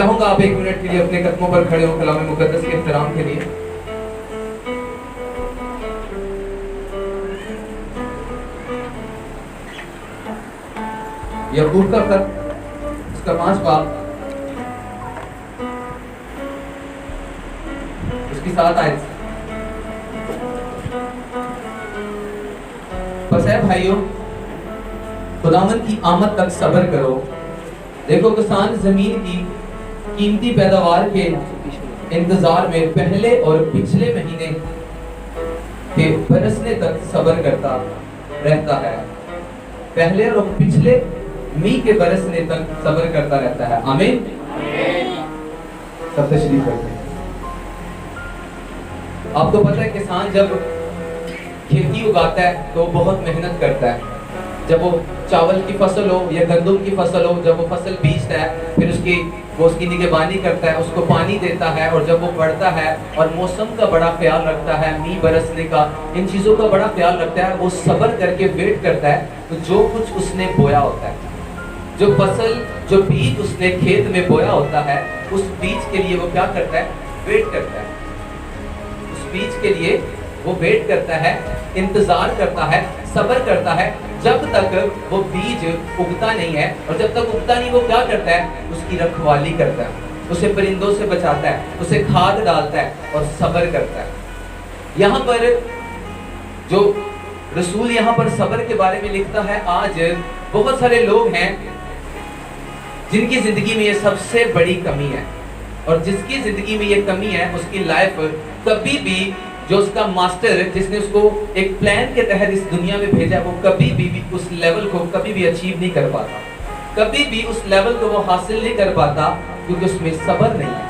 چاہوں گا آپ 1 منٹ کے لیے اپنے قدموں پر کھڑے ہو کلام مقدس کے احترام کے لیے. یعقوب کا خط اس کا 5 باب اس کی 7 آیت. بس اے بھائیو خداوند کی آمد تک صبر کرو. دیکھو کسان زمین کی قیمتی پیداوار کے انتظار میں پہلے اور پچھلے مہینے کے برسنے تک صبر کرتا رہتا ہے. پہلے اور پچھلے می کے برسنے تک صبر کرتا رہتا ہے. آمین. سب تشریف کرتے ہیں. آپ کو پتہ ہے کسان جب کھیتی اگاتا ہے تو بہت محنت کرتا ہے. جب وہ چاول کی فصل ہو یا گندم کی فصل ہو, جب وہ فصل بیجتا ہے پھر وہ اس کی نگہبانی کرتا ہے, اس کو پانی دیتا ہے, اور جب وہ بڑھتا ہے اور موسم کا بڑا خیال رکھتا ہے, می برسنے کا, ان چیزوں کا بڑا خیال رکھتا ہے, وہ صبر کر کے ویٹ کرتا ہے. تو جو کچھ اس نے بویا ہوتا ہے, جو فصل جو بیج اس نے کھیت میں بویا ہوتا ہے, اس بیج کے لیے وہ کیا کرتا ہے؟ ویٹ کرتا ہے. اس بیج کے لیے وہ ویٹ کرتا ہے, انتظار کرتا ہے, صبر کرتا ہے, جب تک وہ بیج اگتا نہیں ہے. اور جب تک اگتا نہیں وہ کیا کرتا ہے؟ اس کی رکھوالی کرتا ہے, اسے پرندوں سے بچاتا ہے, اسے کھاد ڈالتا ہے اور صبر کرتا ہے. یہاں پر جو رسول یہاں پر صبر کے بارے میں لکھتا ہے, آج بہت سارے لوگ ہیں جن کی زندگی میں یہ سب سے بڑی کمی ہے, اور جس کی زندگی میں یہ کمی ہے اس کی لائف کبھی بھی, جو اس کا ماسٹر جس نے اس کو ایک پلان کے تحت اس دنیا میں بھیجا ہے, وہ کبھی بھی اس لیول کو کبھی بھی اچیو نہیں کر پاتا, کبھی بھی اس لیول کو وہ حاصل نہیں کر پاتا, کیونکہ اس میں صبر نہیں ہے.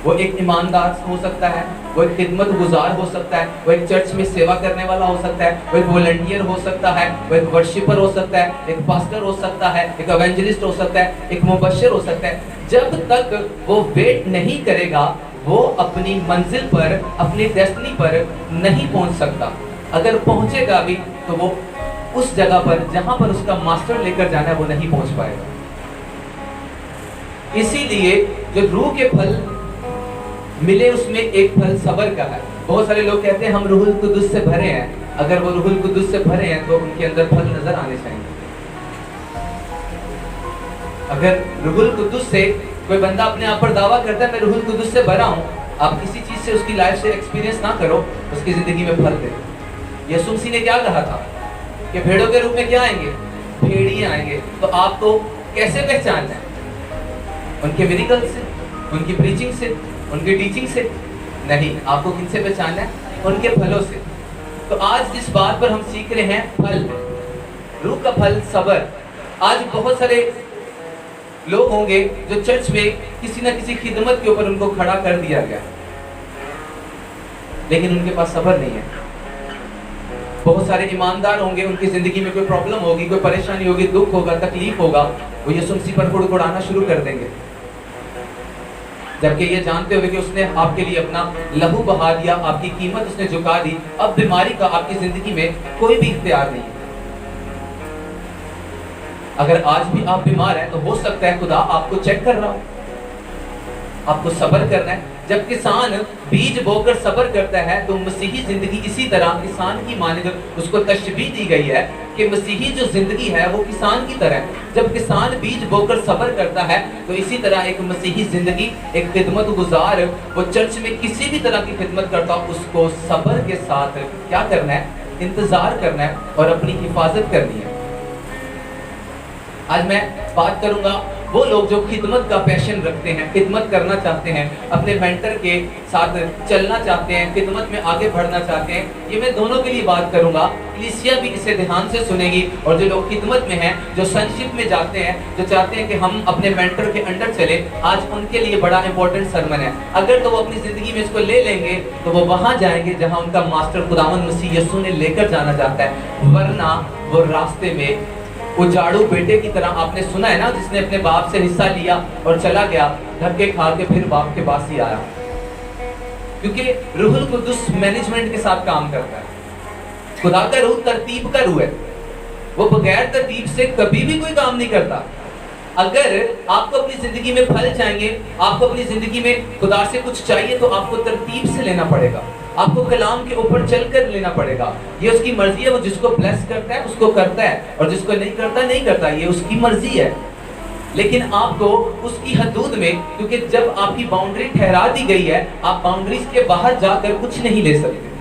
وہ ایک ایماندار ہو سکتا ہے, وہ ایک خدمت گزار ہو سکتا ہے, وہ ایک چرچ میں سیوا کرنے والا ہو سکتا ہے, وہ ایک والنٹیئر ہو سکتا ہے, وہ ایک ورشپر ہو سکتا ہے, ایک پاسٹر ہو سکتا ہے, ایک ایونجلسٹ ہو سکتا ہے, ایک مبشر ہو سکتا ہے. جب تک وہ ویٹ نہیں کرے گا وہ اپنی منزل پر, اپنی ڈیسٹنی پر نہیں پہنچ سکتا. اگر پہنچے گا بھی تو وہ اس جگہ پر جہاں پر اس کا ماسٹر لے کر جانا ہے وہ نہیں پہنچ پائے گا. اسی لیے جو روح کے پھل ملے اس میں ایک پھل صبر کا ہے. بہت سارے لوگ کہتے ہیں ہم روح القدس سے بھرے ہیں. اگر وہ روح القدس سے بھرے ہیں تو ان کے اندر پھل نظر آنے چاہیے. اگر روح القدس سے کوئی بندہ اپنے آپ پر دعویٰ کرتا ہے میں روح القدس سے بھرا ہوں, آپ کسی چیز سے اس کی لائف سے ایکسپیرینس نہ کرو, اس کی زندگی میں پھل دے. یسوع مسیح نے کیا کہا تھا کہ بھیڑوں کے روپ میں کیا آئیں گے؟ بھیڑیے آئیں گے. تو آپ کو کیسے پہچاننا ہے؟ ان کے میریکل سے, ان کی پریچنگ سے, ان کی ٹیچنگ سے نہیں. آپ کو کن سے پہچاننا ہے؟ ان کے پھلوں سے. تو آج جس بات پر ہم سیکھ رہے ہیں پھل, روح کا پھل صبر. آج بہت سارے لوگ ہوں گے جو چرچ میں کسی نہ کسی خدمت کے اوپر ان کو کھڑا کر دیا گیا, لیکن ان کے پاس صبر نہیں ہے. بہت سارے ایماندار ہوں گے, ان کی زندگی میں کوئی پرابلم ہوگی, کوئی پریشانی ہوگی, دکھ ہوگا, تکلیف ہوگا, وہ یسوع مسیح پر کڑکڑانا شروع کر دیں گے, جبکہ یہ جانتے ہوئے کہ اس نے آپ کے لیے اپنا لہو بہا دیا, آپ کی قیمت اس نے جھکا دی. اب بیماری کا آپ کی زندگی میں کوئی بھی اختیار نہیں ہے. اگر آج بھی آپ بیمار ہیں تو ہو سکتا ہے خدا آپ کو چیک کر رہا ہو, آپ کو صبر کرنا ہے. جب کسان بیج بو کر صبر کرتا ہے تو مسیحی زندگی اسی طرح کسان کی مانند اس کو تشبیہ دی گئی ہے کہ مسیحی جو زندگی ہے وہ کسان کی طرح ہے. جب کسان بیج بو کر صبر کرتا ہے تو اسی طرح ایک مسیحی زندگی, ایک خدمت گزار, وہ چرچ میں کسی بھی طرح کی خدمت کرتا ہو, اس کو صبر کے ساتھ کیا کرنا ہے؟ انتظار کرنا ہے اور اپنی حفاظت کرنی ہے. آج میں بات کروں گا وہ لوگ جو خدمت کا پیشن رکھتے ہیں, خدمت کرنا چاہتے ہیں, اپنے مینٹر کے ساتھ چلنا چاہتے ہیں, خدمت میں آگے بڑھنا چاہتے ہیں. یہ میں دونوں کے لیے بات کروں گا. کلیسیا بھی اسے دھیان سے سنے گی, اور جو لوگ خدمت میں ہیں, جو سنشپ میں جاتے ہیں, جو چاہتے ہیں کہ ہم اپنے مینٹر کے انڈر چلیں, آج ان کے لیے بڑا امپورٹنٹ سرمن ہے. اگر تو وہ اپنی زندگی میں اس کو لے لیں گے تو وہ وہاں جائیں گے جہاں ان کا ماسٹر خداوند مسیح یسوع نے لے کر جانا چاہتا ہے. ورنہ وہ راستے میں اجاڑو بیٹے کی طرح, آپ نے سنا ہے نا, جس نے اپنے باپ سے حصہ لیا اور چلا گیا, دھکے کھا کے پھر باپ کے پاس ہی آیا. کیونکہ روح القدس مینجمنٹ کے ساتھ کام کرتا ہے. خدا کا روح ترتیب کا روح ہے, وہ بغیر ترتیب سے کبھی بھی کوئی کام نہیں کرتا. اگر آپ کو اپنی زندگی میں پھل چاہیے، آپ کو اپنی زندگی میں خدا سے کچھ چاہیے، تو آپ کو ترتیب سے لینا پڑے گا، آپ کو کلام کے اوپر چل کر لینا پڑے گا۔ یہ اس کی مرضی ہے، وہ جس کو بلیس کرتا ہے اس کو کرتا ہے، اور جس کو نہیں کرتا نہیں کرتا، یہ اس کی مرضی ہے۔ لیکن آپ کو اس کی حدود میں، کیونکہ جب آپ کی باؤنڈری ٹھہرا دی گئی ہے، آپ باؤنڈریز کے باہر جا کر کچھ نہیں لے سکتے۔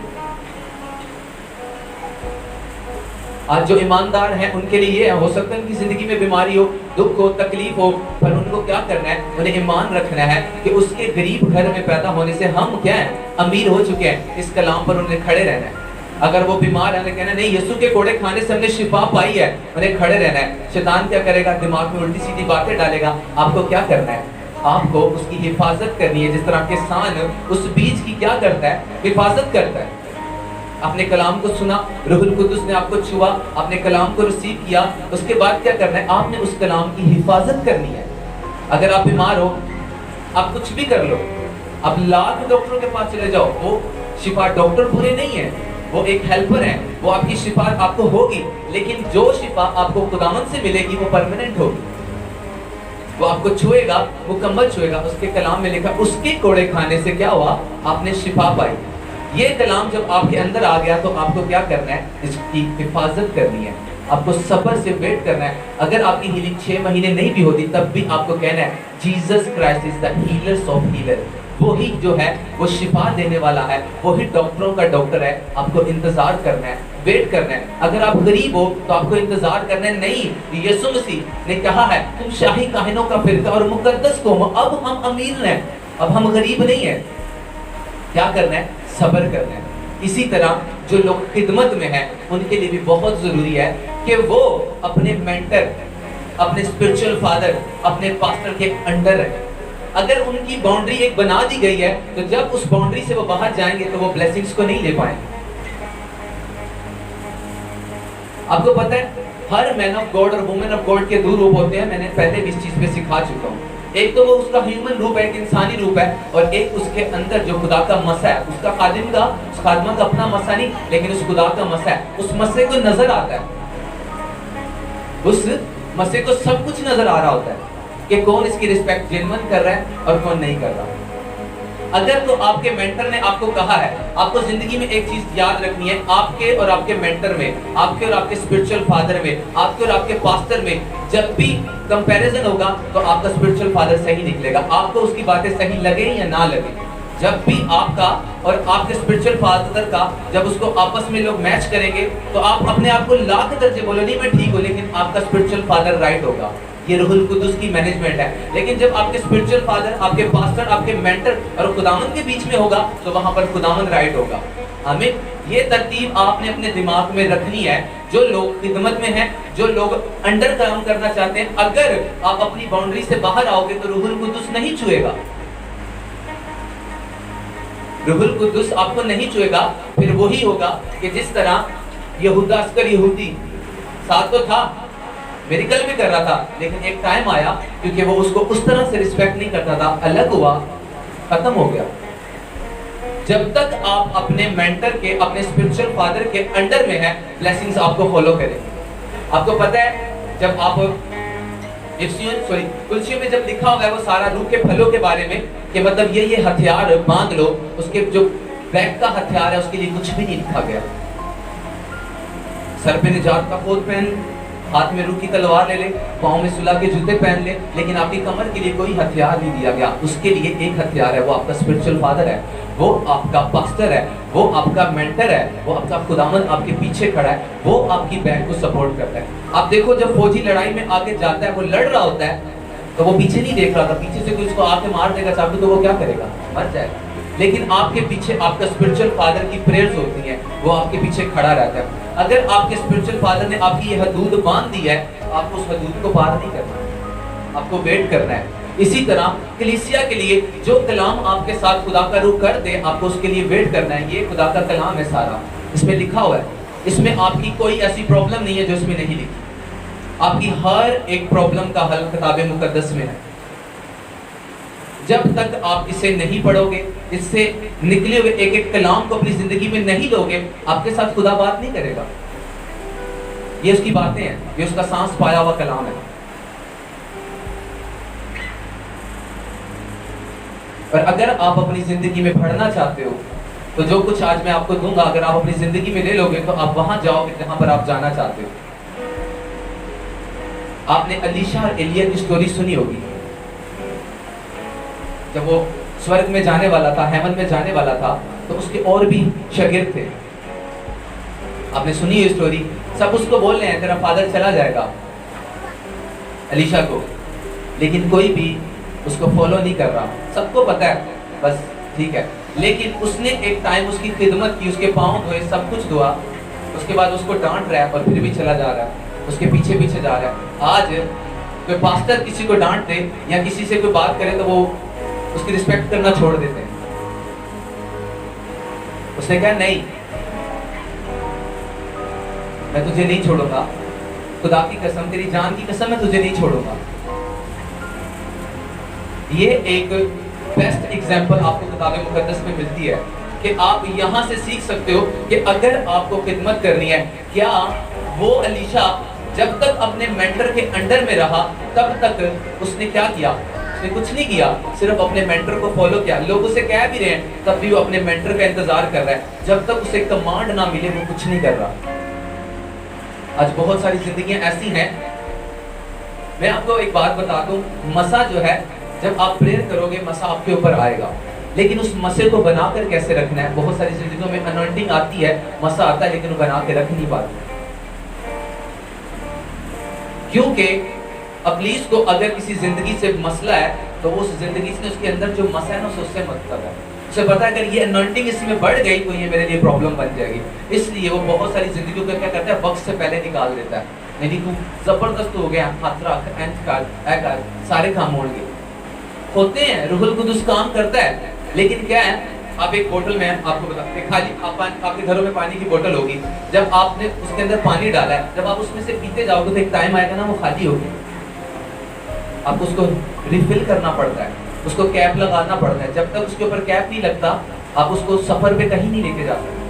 آج جو ایماندار ہیں ان کے لیے یہ ہو سکتا ہے ان کی زندگی میں بیماری ہو، دکھ ہو، تکلیف ہو، پر ان کو کیا کرنا ہے؟ انہیں ایمان رکھنا ہے کہ اس کے غریب گھر میں پیدا ہونے سے ہم کیا ہیں؟ امیر ہو چکے ہیں۔ اس کلام پر انہیں کھڑے رہنا ہے۔ اگر وہ بیمار ہے انہیں کہنا نہیں، یسوع کے کوڑے کھانے سے ہم نے شفا پائی ہے، انہیں کھڑے رہنا ہے۔ شیطان کیا کرے گا؟ دماغ میں الٹی سیدھی باتیں ڈالے گا۔ آپ کو کیا کرنا ہے؟ آپ کو اس کی حفاظت کرنی ہے، جس طرح کسان اس بیج کی کیا کرتا ہے؟ حفاظت کرتا ہے۔ اپنے کلام کو سنا، روح القدس نے آپ کو چھوا، اپنے کلام کو ریسیو کیا، اس کے بعد کیا کرنا ہے؟ آپ نے اس کلام کی حفاظت کرنی ہے۔ اگر آپ بیمار ہو، آپ کچھ بھی کر لو، آپ لاکھ ڈاکٹروں کے پاس چلے جاؤ، وہ شفا، ڈاکٹر برے نہیں ہیں، وہ ایک ہیلپر ہیں، وہ آپ کی شفا آپ کو ہوگی، لیکن جو شفا آپ کو خداوند سے ملے گی وہ پرماننٹ ہوگی، وہ آپ کو چھوئے گا، مکمل چھوئے گا۔ اس کے کلام میں لکھا اس کے کوڑے کھانے سے کیا ہوا؟ آپ نے شفا پائی۔ یہ کلام جب آپ کے اندر آ گیا تو آپ کو کیا کرنا ہے؟ اس کی حفاظت کرنی ہے، آپ کو صبر سے ویٹ کرنا ہے۔ اگر آپ کی ہیلنگ 6 مہینے نہیں بھی ہوتی تب بھی آپ کو کہنا ہے Jesus Christ is the healer of healer, وہی جو ہے وہ شفا دینے والا ہے، وہی ڈاکٹروں کا ڈاکٹر ہے۔ آپ کو انتظار کرنا ہے، ویٹ کرنا ہے۔ اگر آپ غریب ہو تو آپ کو انتظار کرنا ہے، نہیں، یسوع مسیح نے کہا ہے تم شاہی کاہنوں کا فرقہ اور مقدس قوم، اب ہم امیر ہیں، اب ہم غریب نہیں ہیں۔ کیا کرنا ہے؟ صبر کرنا ہے۔ اسی طرح جو لوگ خدمت میں ہیں ان کے لیے بھی بہت ضروری ہے کہ وہ اپنے مینٹر، اپنے اسپرچل فادر، اپنے پاسٹر کے انڈر رہیں۔ اگر ان کی باؤنڈری ایک بنا دی گئی ہے تو جب اس باؤنڈری سے وہ باہر جائیں گے تو وہ بلیسنگز کو نہیں لے پائیں گے۔ آپ کو پتہ ہے ہر مین آف گاڈ اور وومن آف گاڈ کے 2 روپ ہوتے ہیں، میں نے پہلے بھی اس چیز پہ سکھا چکا ہوں۔ ایک تو وہ اس کا ہیومن روپ ہے، ایک انسانی روپ ہے، اور ایک اس کے اندر جو خدا کا مسا ہے، اس کا خادم کا، اس خادمہ کا اپنا مسا نہیں، لیکن اس خدا کا مسا ہے، اس مسے کو نظر آتا ہے، اس مسے کو سب کچھ نظر آ رہا ہوتا ہے کہ کون اس کی رسپیکٹ جینون کر رہا ہے اور کون نہیں کر رہا۔ اگر تو آپ کے مینٹر نے آپ کو کہا ہے، آپ کو زندگی میں ایک چیز یاد رکھنی ہے، آپ کے اور آپ کے مینٹر میں، آپ کے اور آپ کے اسپرچل فادر میں، آپ کے اور آپ کے پاسٹر میں جب بھی کمپیریزن ہوگا تو آپ کا اسپرچل فادر صحیح نکلے گا، آپ کو اس کی باتیں صحیح لگیں یا نہ لگیں۔ جب بھی آپ کا اور آپ کے اسپرچل فادر کا جب اس کو آپس میں لوگ میچ کریں گے تو آپ اپنے آپ کو لاکھ درجے بولو نہیں میں ٹھیک ہوں، لیکن آپ کا اسپرچل فادر رائٹ ہوگا۔ یہ روح القدس کی مینجمنٹ ہے۔ لیکن جب آپ کے اسپرچل فادر، آپ کے پاسٹر، آپ کے مینٹر اور خداوند کے بیچ میں ہوگا تو وہاں پر خداوند رائٹ ہوگا۔ آمین۔ یہ ترتیب آپ نے اپنے دماغ میں رکھنی ہے۔ جو لوگ خدمت میں ہیں، جو لوگ انڈر کام کرنا چاہتے ہیں، اگر آپ اپنی باؤنڈری سے باہر آؤ گے تو روح القدس نہیں چھوئے گا، روح القدس آپ کو نہیں چھوئے گا۔ پھر وہی ہوگا کہ جس طرح یہودا عسکر یہودی ساتھ تو تھا، میریکل بھی کر رہا تھا، لیکن ایک ٹائم آیا کیونکہ وہ اس کو اس طرح سے رسپیکٹ نہیں کرتا تھا، الگ ہوا، ختم ہو گیا۔ جب تک آپ اپنے مینٹر کے، اپنے اسپرچل فادر کے انڈر میں ہیں، بلیسنگز آپ کو فالو کریں۔ آپ کو پتہ ہے جب آپ کلسیوں میں جب لکھا ہوا ہے وہ سارا روح کے پھلوں کے بارے میں کہ مطلب یہ ہتھیار باندھ لو، اس کے جو بیک کا ہتھیار ہے اس کے لیے کچھ بھی نہیں لکھا گیا۔ سر پہ نجات کا کوٹ پہن، ہاتھ میں روح کی تلوار لے لے، پاؤں میں صلح کے جوتے پہن لے، لیکن آپ کی کمر کے لیے کوئی ہتھیار نہیں دیا گیا۔ اس کے لیے ایک ہتھیار ہے، وہ آپ کا اسپرچل فادر ہے، وہ آپ کا پاسٹر ہے، وہ آپ کا مینٹر ہے، وہ آپ کا خداوند آپ کے پیچھے کھڑا ہے، وہ آپ کی بیک کو سپورٹ کرتا ہے۔ آپ دیکھو جب فوجی لڑائی میں آگے جاتا ہے، وہ لڑ رہا ہوتا ہے تو وہ پیچھے نہیں دیکھ رہا تھا، پیچھے سے کوئی اس کو آ کے مار دے گا چاقو تو وہ کیا کرے گا؟ مر جائے گا۔ لیکن آپ کے پیچھے آپ کا اسپرچل فادر کی پریئرز ہوتی ہیں، وہ آپ کے پیچھے کھڑا رہتا ہے۔ اگر آپ کے اسپرچل فادر نے آپ کی یہ حدود باندھ دی ہے، آپ کو اس حدود کو پار نہیں کرنا، آپ کو ویٹ کرنا ہے۔ اسی طرح کلیسیا کے لیے جو کلام آپ کے ساتھ خدا کا روح کر دے، آپ کو اس کے لیے ویٹ کرنا ہے۔ یہ خدا کا کلام ہے سارا، اس میں لکھا ہوا ہے، اس میں آپ کی کوئی ایسی پرابلم نہیں ہے جو اس میں نہیں لکھی۔ آپ کی ہر ایک پرابلم کا حل کتاب مقدس میں ہے۔ جب تک آپ اسے نہیں پڑھو گے، اس سے نکلے ہوئے ایک ایک کلام کو اپنی زندگی میں نہیں لو گے، آپ کے ساتھ خدا بات نہیں کرے گا۔ یہ اس کی باتیں ہیں، یہ اس کا سانس پایا ہوا کلام ہے۔ اور اگر آپ اپنی زندگی میں بڑھنا چاہتے ہو تو جو کچھ آج میں آپ کو دوں گا اگر آپ اپنی زندگی میں لے لو گے تو آپ وہاں جاؤ گے جہاں پر آپ جانا چاہتے ہو. آپ نے الیشا اور ایلیا کی سٹوری سنی ہوگی. جب وہ سورگ میں جانے والا تھا, ہیون میں جانے والا تھا, تو اس کے اور بھی شاگرد تھے. آپ نے سنی یہ سٹوری. سب اس کو بول رہے ہیں تیرا فادر چلا جائے گا, الیشا کو, لیکن کوئی بھی اس کو فالو نہیں کر رہا. سب کو پتا ہے بس ٹھیک ہے, لیکن اس نے ایک ٹائم اس کی خدمت کی, اس کے پاؤں دھوئے, سب کچھ دھوا, اس کے بعد اس کو ڈانٹ رہا ہے اور پھر بھی چلا جا رہا ہے, اس کے پیچھے پیچھے جا رہا ہے. آج کوئی پاسٹر کسی کو ڈانٹ دے یا کسی سے کوئی بات کرے تو وہ اس کی رسپیکٹ کرنا چھوڑ دیتے ہیں. اس نے کہا نہیں, میں تجھے نہیں چھوڑوں گا, خدا کی قسم, تیری جان کی قسم, میں تجھے نہیں چھوڑوں گا. یہ ایک بیسٹ ایگزامپل آپ کو کتاب مقدس میں ملتی ہے کہ آپ یہاں سے سیکھ سکتے ہو کہ اگر آپ کو خدمت کرنی ہے, کیا وہ الیشا جب تک اپنے مینٹر کے انڈر میں رہا تب تک اس نے کیا کیا؟ اس نے کچھ نہیں کیا, صرف اپنے مینٹر کو فالو کیا. لوگ اسے کہہ بھی رہے ہیں تب بھی وہ اپنے مینٹر کا انتظار کر رہا ہے. جب تک اسے کمانڈ نہ ملے وہ کچھ نہیں کر رہا. آج بہت ساری زندگیاں ایسی ہیں. میں آپ کو ایک بات بتا دوں, مسا جو ہے, جب آپ پریئر کرو گے مسا آپ کے اوپر آئے گا, لیکن اس مسے کو بنا کر کیسے رکھنا ہے؟ بہت ساری زندگیوں میں انوائنٹنگ آتی ہے, مسا آتا ہے لیکن وہ بنا کے رکھ نہیں پاتے, کیونکہ ابلیس کو اگر کسی زندگی سے مسئلہ ہے تو اس زندگی سے اس کے اندر جو مسا ہے نا اس سے مطلب ہے. اسے پتا ہے اگر یہ انوائنٹنگ اس میں بڑھ گئی تو یہ میرے لیے پرابلم بن جائے گی. اس لیے وہ بہت ساری زندگیوں کا کیا کرتا ہے, وقت سے پہلے نکال دیتا ہے. یعنی تو زبردست ہو گیا, ہاتھ رکھ, اینڈ کر, سارے کام ہوں گے. ہوتے ہیں, روح القدس کام کرتا ہے, لیکن کیا ہے, آپ ایک بوتل میں, آپ کو بتاتے ہیں, خالی آپ کے گھروں میں پانی کی بوتل ہوگی, جب آپ نے اس کے اندر پانی ڈالا ہے, جب آپ اس میں سے پیتے جاؤ گے تو ایک ٹائم آئے گا نا وہ خالی ہوگی. آپ کو اس کو ریفل کرنا پڑتا ہے, اس کو کیپ لگانا پڑتا ہے. جب تک اس کے اوپر کیپ نہیں لگتا آپ اس کو سفر پہ کہیں نہیں لے کے جا سکتے.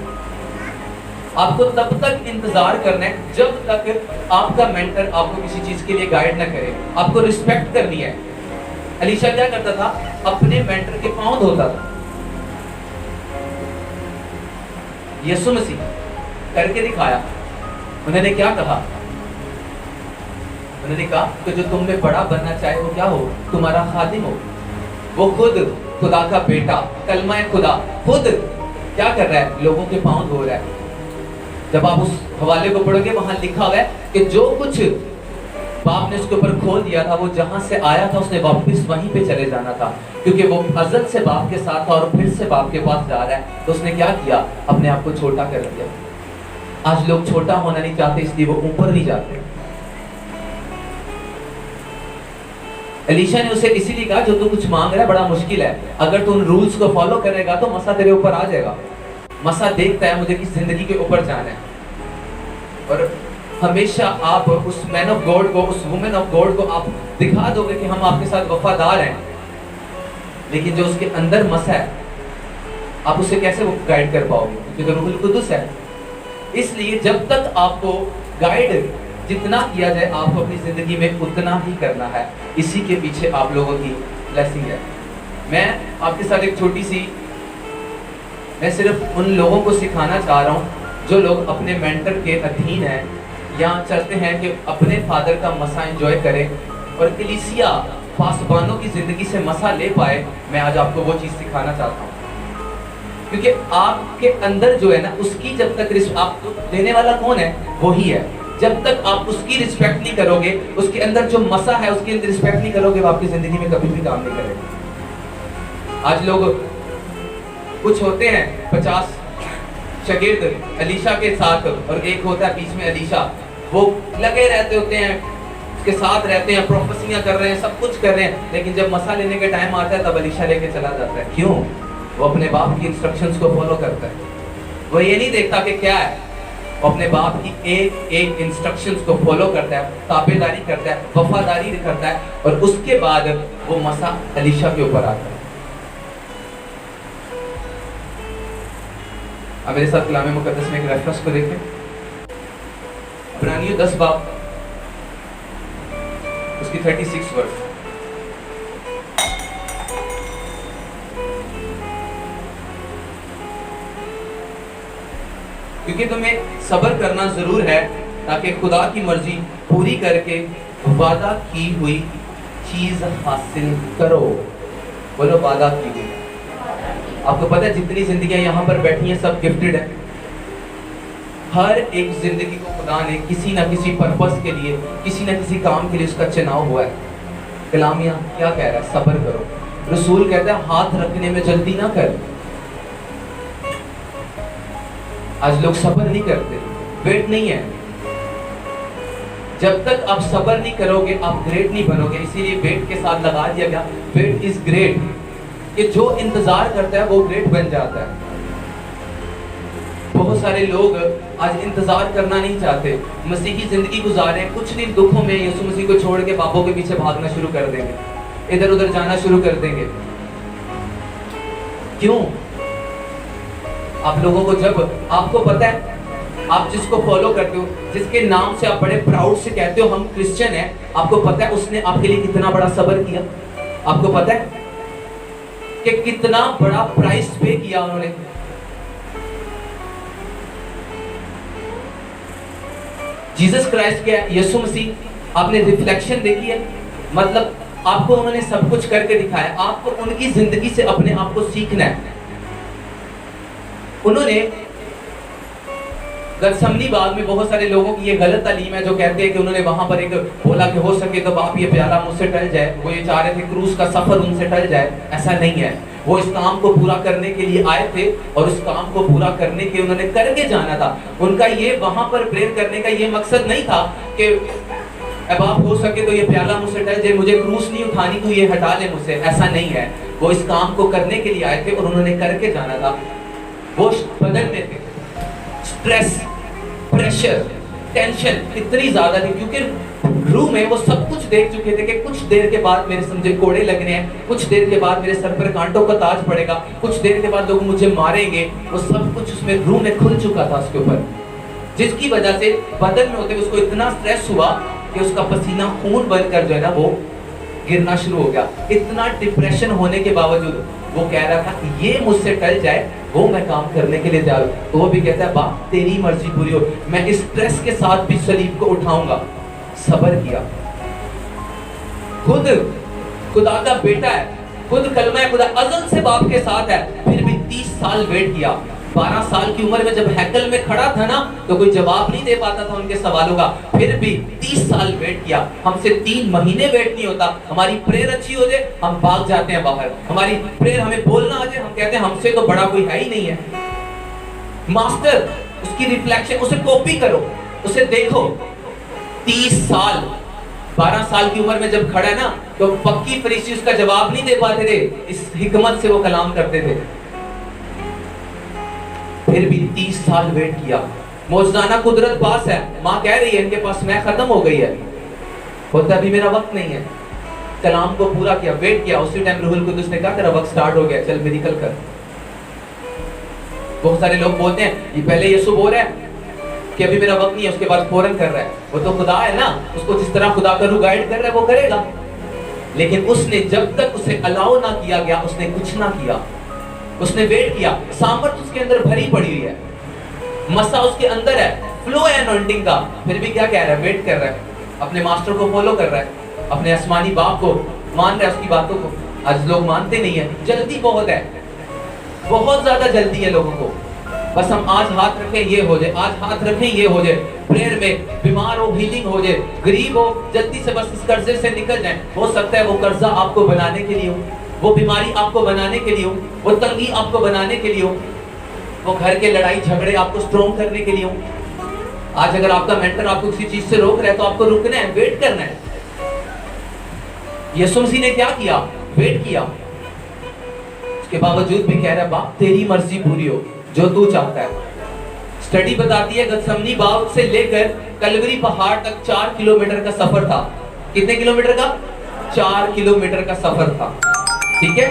آپ کو تب تک انتظار کرنا ہے جب تک آپ کا مینٹر آپ کو کسی چیز کے لیے گائیڈ نہ کرے. آپ کو رسپیکٹ کرنی ہے. الیشا کیا کرتا تھا, اپنے مینٹر کے پاؤں دھوتا تھا. یسوع مسیح کر کے دکھایا. انہوں نے کیا کہا؟ انہوں نے کہا کہ جو تم میں بڑا بننا چاہے وہ کیا ہو, تمہارا خادم ہو. وہ خود خدا کا بیٹا, کلمہ خدا, خود کیا کر رہا ہے, لوگوں کے پاؤں دھو رہا ہے. جب آپ اس حوالے کو پڑھو گے وہاں لکھا ہوا ہے کہ جو کچھ باپ نے اس کے اوپر کھول دیا تھا وہ جہاں سے آیا تھا اس نے واپس وہیں پہ چلے جانا تھا, کیونکہ وہ ازل سے باپ کے ساتھ تھا اور پھر سے باپ کے پاس جا رہا ہے. تو اس نے کیا کیا, اپنے آپ کو چھوٹا کر دیا. آج لوگ چھوٹا ہونا نہیں چاہتے اس لیے وہ اوپر نہیں جاتے. الیشا نے اسے اسی لیے کہا جو تو کچھ مانگ رہا ہے بڑا مشکل ہے, اگر تو ان رولز کو فالو کرے گا تو مسا تیرے اوپر آ جائے گا. مسا دیکھتا ہے مجھے کس زندگی کے اوپر جانا ہے, اور ہمیشہ آپ اس مین آف گاڈ کو, اس وومن آف گاڈ کو آپ دکھا دو گے کہ ہم آپ کے ساتھ وفادار ہیں, لیکن جو اس کے اندر مسا ہے آپ اسے کیسے وہ گائیڈ کر پاؤ گے, کیونکہ روح القدس ہے. اس لیے جب تک آپ کو گائیڈ جتنا کیا جائے آپ کو اپنی زندگی میں اتنا ہی کرنا ہے. اسی کے پیچھے آپ لوگوں کی بلیسنگ ہے. میں آپ کے ساتھ ایک چھوٹی سی, میں صرف ان لوگوں کو سکھانا چاہ رہا ہوں جو لوگ اپنے مینٹر کے ادھین ہیں یا چاہتے ہیں کہ اپنے فادر کا مسا انجوائے کرے اور کلیسیا پاسبانوں کی زندگی سے مسا لے پائے. میں آج آپ کو وہ چیز سکھانا چاہتا ہوں, کیونکہ آپ کے اندر جو ہے نا اس کی جب تک آپ کو دینے والا کون ہے, وہی ہے. جب تک آپ اس کی رسپیکٹ نہیں کرو گے, اس کے اندر جو مسا ہے اس کی رسپیکٹ نہیں کرو گے, وہ آپ کی زندگی میں کبھی بھی کام نہیں کرے گا. آج لوگ کچھ ہوتے ہیں 50 شاگرد الیشا کے ساتھ, اور ایک ہوتا ہے بیچ میں الیشا, وہ لگے رہتے ہوتے ہیں, اس کے ساتھ رہتے ہیں, پروفیسیاں کر رہے ہیں, سب کچھ کر رہے ہیں, لیکن جب مسا لینے کا ٹائم آتا ہے تب الیشا لے کے چلا جاتا ہے. کیوں؟ وہ اپنے باپ کی انسٹرکشنز کو فالو کرتا ہے. وہ یہ نہیں دیکھتا کہ کیا ہے, وہ اپنے باپ کی ایک ایک انسٹرکشنز کو فالو کرتا ہے, تابعداری کرتا ہے, وفاداری کرتا ہے, اور اس کے بعد وہ مسا الیشا کے اوپر آتا ہے. اب میرے ساتھ کلام مقدس میں ایک ریفرنس کو دیکھیں, عبرانیوں 10 باب اس کی 36 ورس. کیونکہ تمہیں صبر کرنا ضرور ہے تاکہ خدا کی مرضی پوری کر کے وعدہ کی ہوئی چیز حاصل کرو. بولو وعدہ کی ہوئی. آپ کو پتہ ہے جتنی زندگیاں یہاں پر بیٹھی ہیں سب گفٹڈ ہیں. ہر ایک زندگی کو خدا نے کسی نہ کسی پرپس کے لیے, کسی نہ کسی کام کے لیے اس کا چناؤ ہوا ہے. کلامیہ کیا کہہ رہا ہے؟ صبر کرو. رسول کہتا ہے ہاتھ رکھنے میں جلدی نہ کر. آج لوگ صبر نہیں کرتے, ویٹ نہیں ہے. جب تک آپ صبر نہیں کرو گے آپ گریٹ نہیں بنو گے. اسی لیے ویٹ کے ساتھ لگا دیا گیا ویٹ از گریٹ, کہ جو انتظار کرتا ہے وہ گریٹ بن جاتا ہے. بہت سارے لوگ آج انتظار کرنا نہیں چاہتے, مسیحی زندگی گزارے ہیں, کچھ نہیں دکھوں میں یسوع مسیح کو چھوڑ کے بابوں کے پیچھے بھاگنا شروع کر دیں گے, ادھر ادھر جانا شروع کر دیں گے. کیوں؟ آپ لوگوں کو, جب آپ کو پتہ ہے آپ جس کو فالو کرتے ہو, جس کے نام سے آپ بڑے پراؤڈ سے کہتے ہو ہم کرسچن ہیں, آپ کو پتہ ہے اس نے آپ کے لیے کتنا بڑا صبر کیا؟ آپ کو پتہ ہے کہ کتنا بڑا پرائس پے کیا انہوں نے؟ جیسس کرائسٹ کیا ہے؟ یسوع مسیح. آپ نے ریفلیکشن دیکھی ہے, مطلب آپ کو انہوں نے سب کچھ کر کے دکھایا, آپ کو ان کی زندگی سے اپنے آپ کو سیکھنا ہے. انہوں نے گتسمنی باغ میں, بہت سارے لوگوں کی یہ غلط تعلیم ہے جو کہتے ہیں کہ انہوں نے وہاں پر ایک بولا کہ ہو سکے تو باپ یہ پیالہ مجھ سے ٹل جائے. وہ یہ چاہ رہے تھے کروس کا سفر ان سے ٹل جائے. ایسا نہیں ہے. وہ اس کام کو پورا کرنے کے لیے آئے تھے اور اس کام کو پورا کرنے کے انہوں نے کر کے جانا تھا. ان کا یہ وہاں پر پریئر کرنے کا یہ مقصد نہیں تھا کہ اب آپ ہو سکے تو یہ پیالہ مجھ سے ٹل جائے, مجھے کروس نہیں اٹھانی تو یہ ہٹا لے مجھ سے. ایسا نہیں ہے. وہ اس کام کو کرنے کے لیے آئے تھے اور انہوں نے کر کے جانا تھا. وہ بدن میں تھے, سٹریس, پریشر, ٹینشن اتنی زیادہ تھی کیونکہ روح میں وہ سب کچھ دیکھ چکے تھے کہ کچھ دیر کے بعد میرے سمجھے کوڑے لگنے ہیں, کچھ دیر کے بعد میرے سر پر کانٹوں کا تاج پڑے گا, کچھ دیر کے بعد لوگ مجھے ماریں گے. وہ سب کچھ اس میں روح میں کھل چکا تھا اس کے اوپر, جس کی وجہ سے بدن میں ہوتے اس کو اتنا سٹریس ہوا کہ اس کا پسینہ خون بن کر جو ہے نا وہ گرنا شروع ہو گیا. اتنا ڈپریشن ہونے کے باوجود وہ کہہ رہا تھا کہ یہ مجھ سے ٹل جائے وہ میں کام کرنے کے لیے تیار ہوں. تو وہ بھی کہتا ہے باپ تیری مرضی پوری ہو, میں اس سٹریس کے ساتھ بھی صلیب کو اٹھاؤں گا. صبر کیا. خود خدا کا بیٹا ہے, خود کلمہ خدا ازل سے باپ کے ساتھ ہے, پھر بھی 30 سال ویٹ کیا. 12 سال کی عمر میں جب ہیکل میں کھڑا تھا نا تو کوئی جواب نہیں دے پاتا تھا ان کے سوالوں کا, پھر بھی 30 سال ویٹ کیا. ہم سے 3 مہینے ویٹ نہیں ہوتا. ہماری پریئر اچھی ہو جائے ہم بھاگ جاتے ہیں باہر, ہماری پریئر ہمیں بولنا آ جائے ہم کہتے ہیں ہم سے تو بڑا کوئی ہے ہی نہیں ہے. ماسٹر اس کی ریفلیکشن, اسے کاپی کرو, اسے دیکھو. 30 سال 12 سال کی عمر میں جب کھڑا ہے نا تو پکی فریسی اس کا جواب نہیں دے پاتے تھے, اس حکمت سے وہ کلام کرتے تھے. پھر بھی 30 سال ویٹ کیا. موجزانہ قدرت پاس ہے, ماں کہہ رہی ہے ان کے پاس میں ختم ہو گئی ہے, ہوتا ابھی میرا وقت نہیں ہے. کلام کو پورا کیا, ویٹ کیا. اسی ٹائم روح القدس نے کہا تیرا وقت سٹارٹ ہو گیا, چل میریکل کر. بہت سارے لوگ بولتے ہیں یہ پہلے یسوع بول رہا ہے کہ ابھی میرا وقت نہیں ہے, اس کے بعد فوراً کر رہا ہے. وہ تو خدا ہے نا, اس کو جس طرح خدا کا روح گائیڈ کر رہا ہے وہ کرے گا. لیکن اس نے جب تک اسے الاؤ نہ کیا گیا اس نے کچھ نہ کیا. اس نے ویٹ کیا. سامرتھ اس کے اندر بھری پڑی ہوئی ہے, مسا اس کے اندر ہے, فلو ہے انوائنٹنگ کا, پھر بھی کیا کہہ رہا ہے؟ ویٹ کر رہا ہے. اپنے ماسٹر کو فالو کر رہا ہے, اپنے آسمانی باپ کو مان رہا ہے, اس کی باتوں کو. آج لوگ مانتے نہیں ہیں, جلدی بہت ہے, بہت زیادہ جلدی ہے لوگوں کو. بس ہم آج ہاتھ رکھیں یہ ہو جائے, آج ہاتھ رکھیں یہ ہو جائے. پریئر میں بیمار ہو ہیلنگ ہو جائے, غریب ہو جلدی سے بس اس قرضے سے نکل جائیں. ہو سکتا ہے وہ قرضہ آپ کو بنانے کے لیے ہو, وہ بیماری آپ کو بنانے کے لیے ہو, وہ تنگی آپ کو بنانے کے لیے ہو, وہ گھر کے لڑائی جھگڑے آپ کو سٹرونگ کرنے کے لیے ہو. آج اگر آپ کا مینٹر آپ کو کسی چیز سے روک رہا ہے تو آپ کو رکنا ہے, ویٹ کرنا ہے. یسوع مسیح نے کیا کیا؟ ویٹ کیا. اس کے باوجود بھی کہہ رہا ہے باپ تیری مرضی پوری ہو, جو تو چاہتا ہے. اسٹڈی بتاتی ہے گتسمنی باغ سے لے کر کلوری پہاڑ تک 4 کلومیٹر کا سفر تھا. کتنے کلومیٹر کا؟ 4 کلومیٹر کا سفر تھا. ٹھیک ہے,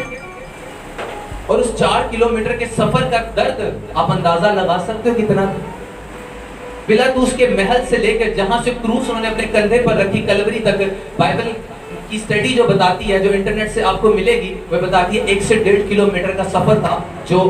اور اس 4 کلومیٹر کے سفر کا درد آپ اندازہ لگا سکتے ہو کتنا تھا. پلاطس کے محل سے لے کر جہاں سے کروس انہوں نے اپنے کندھے پر رکھی کلوری تک, بائبل کی اسٹڈی جو بتاتی ہے, جو انٹرنیٹ سے آپ کو ملے گی, وہ بتاتی ہے 1 سے 1.5 کلومیٹر کا سفر تھا جو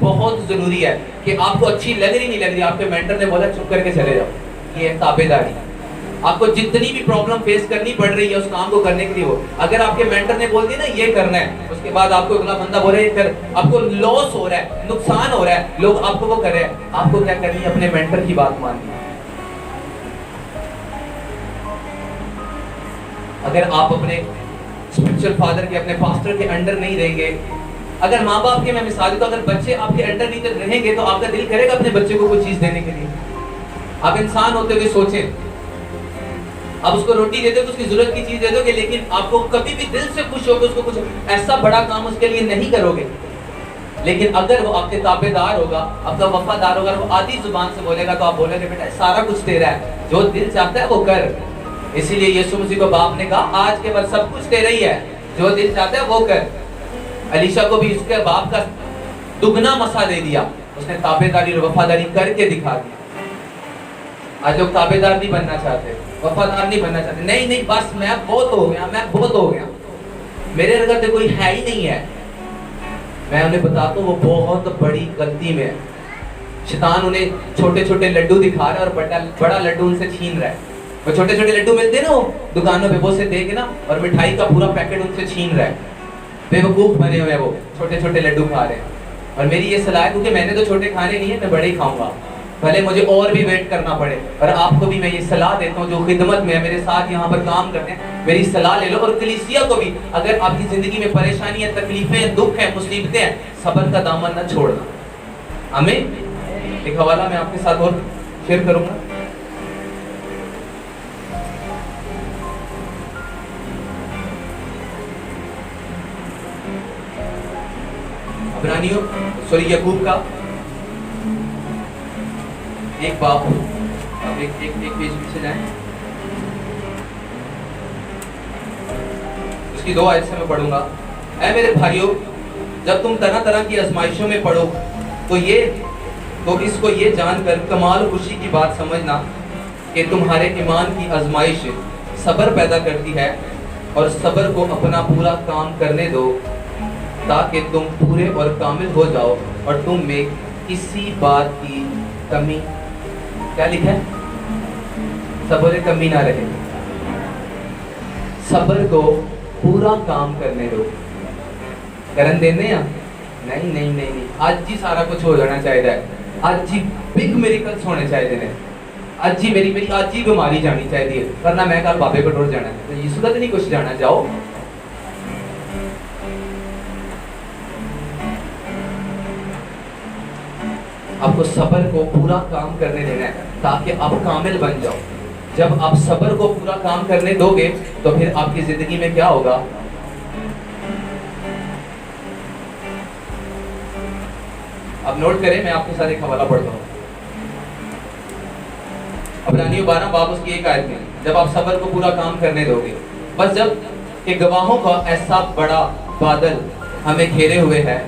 بہت ضروری ہے کہ آپ کو اچھی لگ رہی نہیں لگ رہی، آپ کے مینٹر نے بولا چپ کر کے چلے جاؤ، یہ ہے تابع داری۔ آپ کو جتنی بھی پرابلم فیس کرنی پڑ رہی ہے اس کام کو کرنے کے لیے ہو، اگر آپ کے مینٹر نے بول دیا نا یہ کرنا ہے، اس کے بعد آپ کو اگلا بندہ بول رہا ہے کر، آپ کو لاس ہو رہا ہے، نقصان ہو رہا ہے، لوگ آپ کو وہ کر رہے ہیں، آپ کو کیا کرنی ہے؟ اپنے مینٹر کی بات ماننی ہے۔ اگر آپ اپنے اسپرچل فادر کے، اپنے پاسٹر کے انڈر نہیں رہیں گے، اگر ماں باپ کے میں مثال دیتا ہوں، اگر بچے آپ کے انڈر نہیں رہیں گے تو آپ کا دل کرے گا اپنے بچے کو کوئی چیز دینے کے لیے؟ آپ انسان ہوتے ہوئے سوچیں، آپ اس کو روٹی دے دو تو اس کی ضرورت کی چیز دے دو گے، لیکن آپ کو کبھی بھی دل سے خوش ہو کے اس کو کچھ ایسا بڑا کام اس کے لیے نہیں کرو گے۔ لیکن اگر وہ آپ کے تابع دار ہوگا، آپ کا وفادار ہوگا، وہ آدھی زبان سے بولے گا تو آپ بولیں گے بیٹا سارا کچھ تیرا ہے، جو دل چاہتا ہے وہ کر۔ اسی لیے یسوع مسیح کو باپ نے کہا آج کے بعد سب کچھ تیرا ہی ہے، جو دل چاہتا ہے وہ کر۔ علیشا کو بھی اس کے باپ کا دگنا مسا دے دیا، اس نے تابع داری اور وفاداری کر کے دکھا دی۔ آج لوگ تابع دار نہیں بننا چاہتے، وفادار نہیں بننا چاہتے، نہیں بس میں بہت ہو گیا، میں بہت ہو گیا، میرے لگا تو کوئی ہے ہی نہیں ہے۔ میں انہیں بتاتا ہوں وہ بہت بڑی غلطی میں ہے۔ شیطان انہیں چھوٹے چھوٹے لڈو دکھا رہا ہے اور بڑا لڈو ان سے چھین رہا ہے۔ وہ چھوٹے چھوٹے لڈو ملتے ہیں نا وہ دکانوں پہ، وہ سے دے کے نا اور مٹھائی کا پورا پیکٹ ان سے چھین رہا ہے۔ بے وقوف بنے ہوئے وہ چھوٹے چھوٹے لڈو کھا رہے ہیں۔ اور میری یہ صلاح ہے کیونکہ میں نے تو چھوٹے کھانے نہیں ہیں، میں بڑے ہی کھاؤں گا، بھلے مجھے اور بھی ویٹ کرنا پڑے۔ اور آپ کو بھی میں یہ صلاح دیتا ہوں جو خدمت میں میرے ساتھ یہاں پر کام کرتے ہیں، میری صلاح لے لو۔ اور کلیسیا کو بھی، اگر آپ کی زندگی میں پریشانی ہے، تکلیفیں ہیں، دکھ ہیں، مصیبتیں ہیں، صبر کا دامن نہ چھوڑنا۔ آمین۔ ایک حوالہ میں آپ کے ساتھ اور شیئر کروں گا۔ یعقوب کا ایک باپ، اب ایک پیج پیچھے جائیں، اس کی 2 آیت سے میں پڑھوں گا۔ اے میرے بھائیوں، جب تم طرح طرح کی آزمائشوں میں پڑو تو اس کو یہ جان کر کمال خوشی کی بات سمجھنا کہ تمہارے ایمان کی آزمائش صبر پیدا کرتی ہے، اور صبر کو اپنا پورا کام کرنے دو تاکہ تم پورے اور کامل ہو جاؤ اور تم میں کسی بات کی کمی، کیا لکھا ہے؟ صبر کمی نہ رہے۔ صبر کو پورا کام کرنے دو۔ کرن دینے یا نہیں، آج ہی سارا کچھ ہو جانا چاہیے، آج ہی بگ میریکلز ہونے چاہیے، آج ہی میری آج ہی بیماری جانی چاہیے، ورنہ میں کل بابے کو ٹور جانا ہے، یسوع کا تو نہیں کچھ جانا، جاؤ۔ آپ کو صبر کو پورا کام کرنے دینا ہے تاکہ آپ کامل بن جاؤ۔ جب آپ صبر کو پورا کام کرنے دو گے تو پھر آپ کی زندگی میں کیا ہوگا؟ آپ نوٹ کریں، میں آپ کے ساتھ ایک حوالہ پڑھتا ہوں۔ عبرانیوں 12 باب اس کی 1 آیت میں، جب آپ صبر کو پورا کام کرنے دو گے، بس جب کہ گواہوں کا ایسا بڑا بادل ہمیں گھیرے ہوئے ہے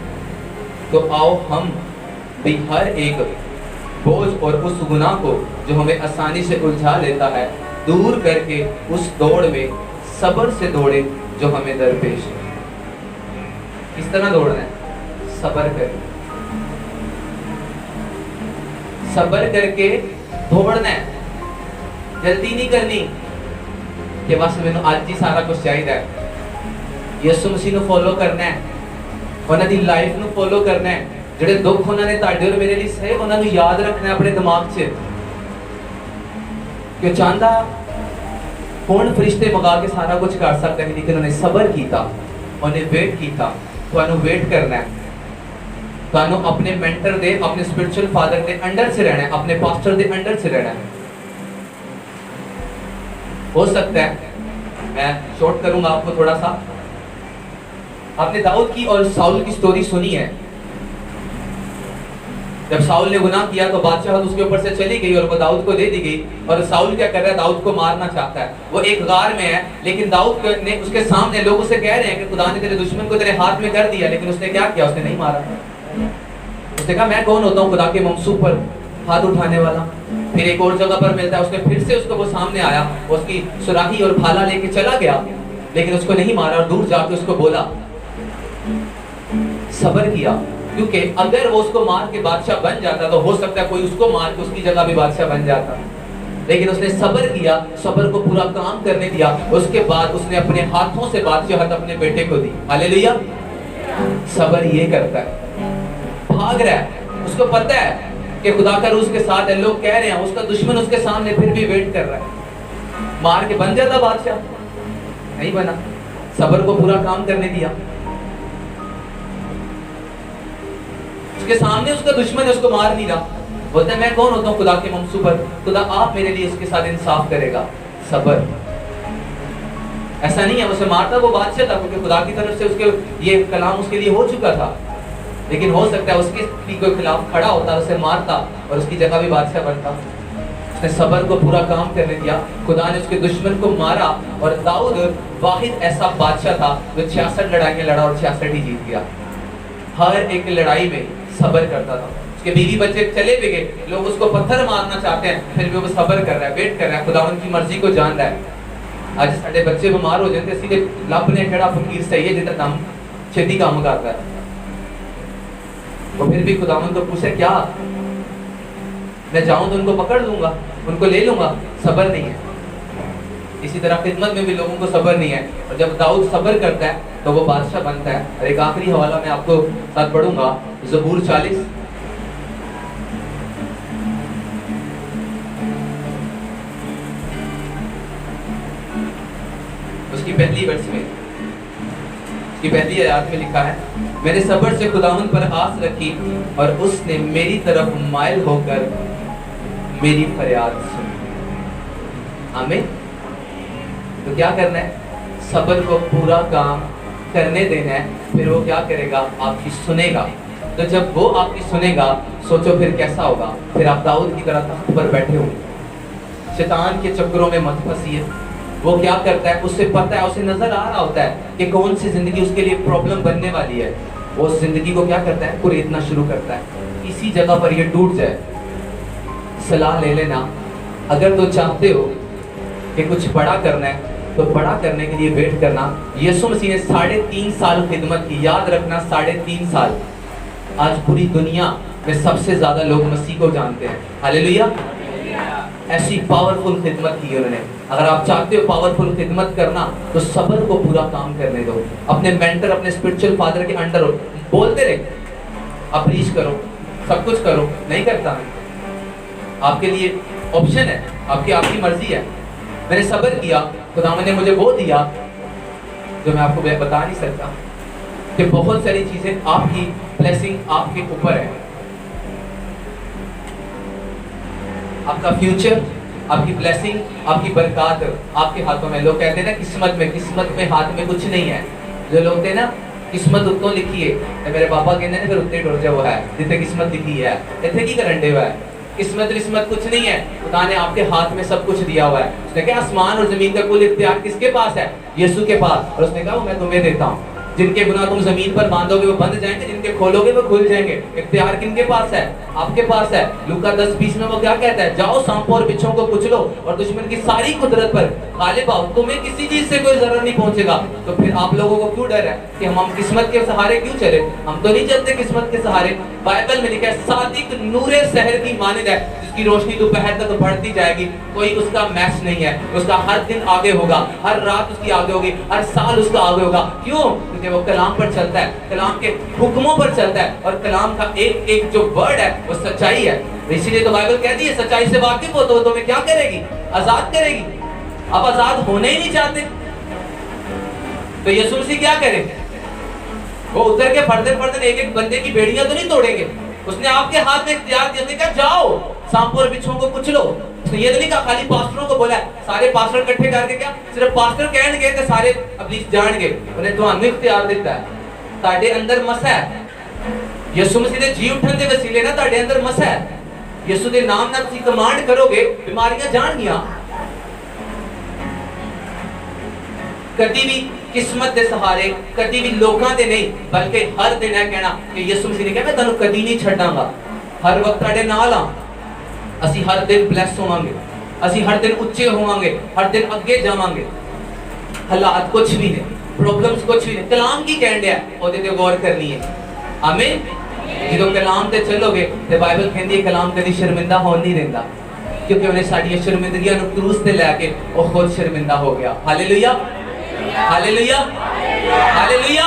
تو آؤ ہم بھی ہر ایک بوجھ اور اس گناہ کو جو ہمیں آسانی سے الجھا لیتا ہے دور کر کے اس دوڑ میں صبر سے دوڑے جو ہمیں درپیش ہے۔ کس طرح دوڑنا ہے؟ صبر کر کے، صبر کر کے دوڑنا ہے، جلدی نہیں کرنی کہ بس میں نے آج ہی سارا کچھ چاہیے۔ یسوع مسیح نو فالو کرنا ہے، انہاں دی لائف نو فالو کرنا ہے، جڑے دکھ انہوں نے تاڑے اور میرے لیے سہے انہوں نے یاد رکھنا ہے اپنے دماغ سے۔ کہ چاہتا کون فرشتے مگا کے سارا کچھ کر سکتا ہے، لیکن انہوں نے صبر کیتا، انہیں ویٹ کیتا۔ تو انہوں ویٹ کرنا ہے، تو انہوں اپنے مینٹر دے، اپنے اسپرچل فادر دے انڈر سے رہنا ہے، اپنے پاسٹر دے انڈر سے رہنا ہے۔ ہو سکتا ہے میں شورٹ کروں گا آپ کو تھوڑا سا۔ آپ نے داؤد کی اور ساؤل کی سٹوری سنی ہے۔ جب ساؤل نے گناہ کیا تو بادشاہت اس کے اوپر سے چلی گئی اور وہ داؤد کو دے دی گئی، اور ساؤل کیا کر رہا ہے؟ داؤد کو مارنا چاہتا ہے۔ وہ ایک غار میں ہے، لیکن داؤد نے اس کے سامنے لوگ اسے کہہ رہے ہیں کہ خدا نے تیرے دشمن کو تیرے ہاتھ میں کر دیا، لیکن اس نے کیا کیا؟ اس نے نہیں مارا۔ اس نے کہا میں کون ہوتا ہوں خدا کے منصوب پر ہاتھ اٹھانے والا۔ پھر ایک اور جگہ پر ملتا ہے، اس نے پھر سے اس کو وہ سامنے آیا، اس کی سراہی اور بھالا لے کے چلا گیا، لیکن اس کو نہیں مارا، اور دور جا کے اس کو بولا، صبر کیا، کیونکہ اگر وہ اس کو مار کے بادشاہ بن جاتا تو ہو سکتا ہے کوئی اس کو مار کے اس کی جگہ بھی بادشاہ بن جاتا، لیکن اس نے صبر کیا، صبر کو پورا کام کرنے دیا، اس کے بعد اس نے اپنے ہاتھوں سے بادشاہت اپنے بیٹے کو دی۔ ہاللیلویہ۔ صبر یہ کرتا ہے، بھاگ رہا ہے، اس کو پتہ ہے کہ خدا کا روح اس کے ساتھ ہے، لوگ کہہ رہے ہیں، اس کا دشمن اس کے سامنے پھر بھی ویٹ کر رہا ہے، مار کے بن جاتا بادشاہ، نہیں بنا، صبر کو پورا کام کرنے دیا۔ اس کے سامنے اس کا دشمن ہے، اس کو مار نہیں رہا، بولتا ہے میں کون ہوتا ہوں خدا کے ممسو پر، خدا آپ میرے لیے اس کے ساتھ انصاف کرے گا۔ صبر، ایسا نہیں ہے اسے مارتا، وہ بادشاہ تھا کیونکہ خدا کی طرف سے اس کے یہ کلام اس کے لیے ہو چکا تھا، لیکن ہو سکتا ہے اس کے خلاف کھڑا ہوتا، اسے مارتا اور اس کی جگہ بھی بادشاہ بنتا۔ اس نے صبر کو پورا کام کرنے دیا، خدا نے اس کے دشمن کو مارا، اور داؤد واحد ایسا بادشاہ تھا جو 66 لڑائیاں لڑا اور 66 ہی جیت گیا۔ ہر ایک لڑائی میں صبر کرتا تھا، اس کے بیوی بچے چلے بھی گئے، لوگ اس کو پتھر مارنا چاہتے ہیں، پھر بھی وہ صبر کر رہا ہے، ویٹ کر رہا ہے، خدا ان کی مرضی کو جان رہا ہے۔ آج ساڈے بچے بیمار ہو جاتے سیدھے لب نے کہڑا فقیر صحیح ہے جتنا کام چھتی کام کرتا ہے، وہ پھر بھی خداوند کو پوچھے کیا میں جاؤں تو ان کو پکڑ لوں گا، ان کو لے لوں گا، صبر نہیں ہے۔ اسی طرح خدمت میں بھی لوگوں کو صبر نہیں ہے، اور جب داؤد صبر کرتا ہے تو وہ بادشاہ بنتا ہے۔ اور ایک آخری حوالہ میں آپ کو ساتھ پڑھوں گا، زبور 40، اس کی پہلی ورس میں، اس کی پہلی آیات میں لکھا ہے، میں نے صبر سے خداوند پر آس رکھی اور اس نے میری طرف مائل ہو کر میری فریاد سنی۔ آمین۔ تو کیا کرنا ہے؟ صبر کو پورا کام کرنے دینا ہے، پھر وہ کیا کرے گا؟ آپ کی سنے گا۔ تو جب وہ آپ کی سنے گا، سوچو پھر کیسا ہوگا، پھر آپ داؤد کی طرح تخت پر بیٹھے ہوں گے۔ شیطان کے چکروں میں مت پھنسیے۔ وہ کیا کرتا ہے؟ اسے پتہ ہے، اسے نظر آ رہا ہوتا ہے کہ کون سی زندگی اس کے لیے پرابلم بننے والی ہے، وہ اس زندگی کو کیا کرتا ہے؟ کریدنا شروع کرتا ہے۔ اسی جگہ پر یہ ٹوٹ جائے، صلاح لے لینا۔ اگر تو چاہتے ہو کہ کچھ بڑا کرنا ہے تو بڑا کرنے کے لیے ویٹ کرنا۔ یسوع مسیح نے 3.5 سال خدمت کی، یاد رکھنا 3.5 سال۔ آج پوری دنیا میں سب سے زیادہ لوگ مسیح کو جانتے ہیں۔ ہاللیلویہ۔ ایسی پاورفل خدمت کی انہوں نے۔ اگر آپ چاہتے ہو پاورفل خدمت کرنا تو صبر کو پورا کام کرنے دو۔ اپنے مینٹر، اپنے اسپرچل فادر کے انڈر ہو، بولتے رہے، آپ ریچ کرو، سب کچھ کرو، نہیں کرتا میں، آپ کے لیے آپشن ہے، آپ کی مرضی ہے۔ میں نے صبر کیا، خدا نے مجھے وہ دیا جو میں آپ کو بتا نہیں سکتا، کہ بہت ساری چیزیں آپ کی بلیسنگ آپ کے اوپر ہے۔ آپ کا فیوچر، آپ کی بلیسنگ، آپ کی برکات آپ کے ہاتھوں میں۔ لوگ کہتے ہیں نا قسمت میں ہاتھ میں کچھ نہیں ہے۔ جو لوگ کہتے ہیں نا قسمت اتوں لکھی ہے، میرے پاپا کہتے ہیں پھر اتنے ٹر جا وہ ہے جتنے قسمت لکھی ہے، اتنے کی کرنٹے ہوا ہے۔ قسمت کچھ نہیں ہے، خدا نے آپ کے ہاتھ میں سب کچھ دیا ہوا ہے۔ اس نے کہا آسمان اور زمین کا کل اختیار کس کے پاس ہے؟ یسوع کے پاس۔ اور اس نے کہا وہ میں تمہیں دیتا ہوں، جن کے گناہ تم زمین پر باندھو گے وہ بند جائیں گے، جن کے کھولو گے وہ کھل جائیں گے۔ اختیار کن کے پاس ہے؟ آپ کے پاس ہے۔ لوکا 10:20 میں وہ کیا کہتا ہے؟ جاؤ سانپوں اور بچھوں کو کچلو اور دشمن کی ساری قدرت پر غالب آؤ، تمہیں کسی چیز سے کوئی ضرر نہیں پہنچے گا۔ تو پھر آپ لوگوں کو کیوں ڈر ہے کہ ہم قسمت کے سہارے کیوں چلے؟ ہم تو نہیں چلتے قسمت کے سہارے۔ بائبل میں لکھا ہے صادق نور سحر کی مانند ہے، جس کی روشنی دوپہر تک بڑھتی جائے گی، کوئی اس کا میچ نہیں ہے۔ اس کا ہر دن آگے ہوگا، ہر رات اس کی آگے ہوگی، ہر سال اس کا آگے ہوگا۔ کیوں؟ کیونکہ وہ کلام پر چلتا ہے، کلام کے حکموں پر چلتا ہے، اور کلام کا ایک ایک جو ورڈ ہے وہ سچائی ہے۔ اسی لیے تو بائبل کہتی ہے سچائی سے واقف ہو تو وہ تمہیں کیا کرے گی؟ آزاد کرے گی۔ اب آزاد ہونے ہی نہیں چاہتے تو یسوع مسیح کیا کرے؟ وہ اتر کے فردن ایک ایک بندے کی بیڑیاں تو نہیں توڑیں گے۔ اس نے آپ کے ہاتھ میں اختیار دیا، کہا جاؤ سانپوں اور بچھوں کو کچلو۔ اس نے یہ تو نہیں کہا خالی پاسٹروں کو بولا ہے، سارے پاسٹر اکٹھے کر کے کیا صرف پاسٹر کہن گے کہ سارے ابلیس جان گے؟ انہیں تمہیں اختیار دیتا ہے، تاڑے اندر مسا ہے۔ یسوع مسیح دے جی اٹھن دے وسیلے نا تاڑے اندر مسا ہے۔ یسوع دے نام نال تسی کمانڈ کرو گے، بیماریاں جان گیاں۔ کدی بھی قسمت دے سہارے، کدی بھی لوکاں دے نہیں، بلکہ ہر دن ہے کہنا کہ یسوع مسیح نے کہا میں تانوں کدی نہیں چھڈاں گا، ہر وقت تاڑے نال ہاں۔ اسی ہر دن بلیس ہوواں گے، اسی ہر دن اچے ہوواں گے، ہر دن اگے جاواں گے۔ حالات کچھ بھی نہیں، پرابلمز کچھ بھی نہیں، کلام کی کہن دیا ہے، او تے غور کرنی ہے۔ آمین۔ ਜਦੋਂ ਕਲਾਮ ਤੇ ਚੱਲੋਗੇ ਤੇ ਬਾਈਬਲ ਕਹਿੰਦੀ ਹੈ ਕਲਾਮ ਕਦੀ ਸ਼ਰਮਿੰਦਾ ਹੋਣ ਨਹੀਂ ਦਿੰਦਾ, ਕਿਉਂਕਿ ਉਹਨੇ ਸਾਡੀਆਂ ਸ਼ਰਮਿੰਦਗੀਆਂ ਨੂੰ ਕਰੂਸ ਤੇ ਲੈ ਕੇ ਉਹ ਖੁਦ ਸ਼ਰਮਿੰਦਾ ਹੋ ਗਿਆ। Hallelujah, hallelujah, hallelujah.